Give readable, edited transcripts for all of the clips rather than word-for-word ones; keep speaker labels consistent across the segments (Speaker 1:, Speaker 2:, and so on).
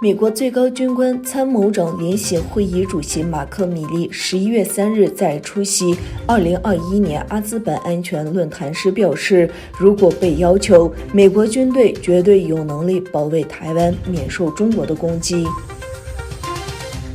Speaker 1: 美国最高军官参谋长联席会议主席马克·米利11月3日在出席2021年阿兹本安全论坛时表示，如果被要求，美国军队绝对有能力保卫台湾免受中国的攻击。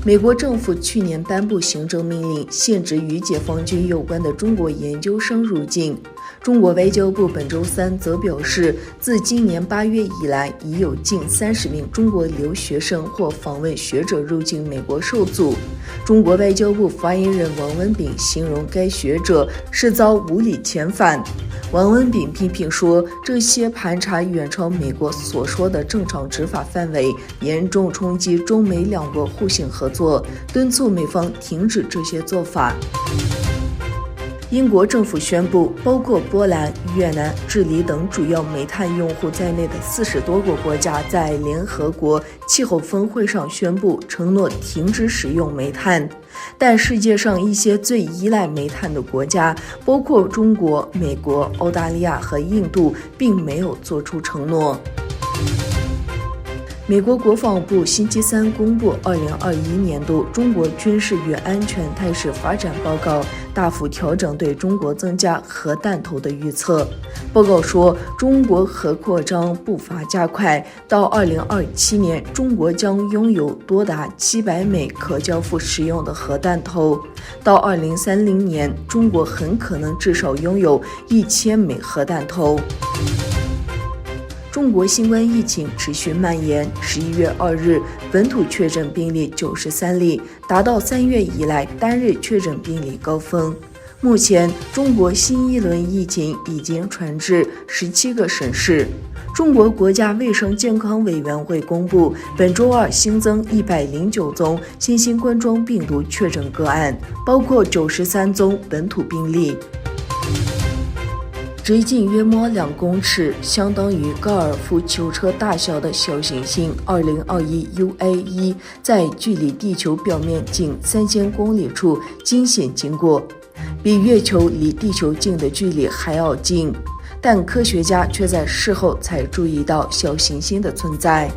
Speaker 1: 美国政府去年颁布行政命令，限制与解放军有关的中国研究生入境。中国外交部本周三则表示，自今年8月以来，已有近30名中国留学生或访问学者入境美国受阻。中国外交部发言人王文炳形容该学者是遭无理遣返。王文炳批评说，这些盘查远超美国所说的正常执法范围，严重冲击中美两国互信合作，敦促美方停止这些做法。英国政府宣布，包括波兰、越南、智利等主要煤炭用户在内的40多个国家在联合国气候峰会上宣布承诺停止使用煤炭。但世界上一些最依赖煤炭的国家，包括中国、美国、澳大利亚和印度，并没有做出承诺。美国国防部星期三公布2021年度中国军事与安全态势发展报告，大幅调整对中国增加核弹头的预测。报告说，中国核扩张步伐加快，到2027年，中国将拥有多达700枚可交付使用的核弹头。到2030年，中国很可能至少拥有1000枚核弹头。中国新冠疫情持续蔓延，11月2日，本土确诊病例93例，达到3月以来单日确诊病例高峰。目前，中国新一轮疫情已经传至17个省市。中国国家卫生健康委员会公布，本周二新增109宗新型冠状病毒确诊个案，包括93宗本土病例。直径约摸2公尺，相当于高尔夫球车大小的小行星2021 UA1 在距离地球表面近3000公里处惊险经过，比月球离地球近的距离还要近，但科学家却在事后才注意到小行星的存在。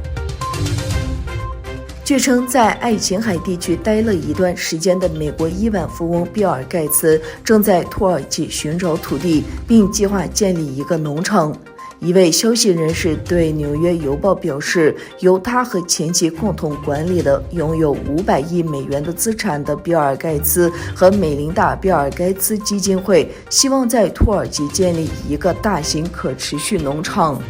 Speaker 1: 据称，在爱琴海地区待了一段时间的美国亿万富翁比尔·盖茨正在土耳其寻找土地，并计划建立一个农场。一位消息人士对《纽约邮报》表示，由他和前妻共同管理的拥有500亿美元的资产的比尔·盖茨和美琳达·比尔·盖茨基金会希望在土耳其建立一个大型可持续农场。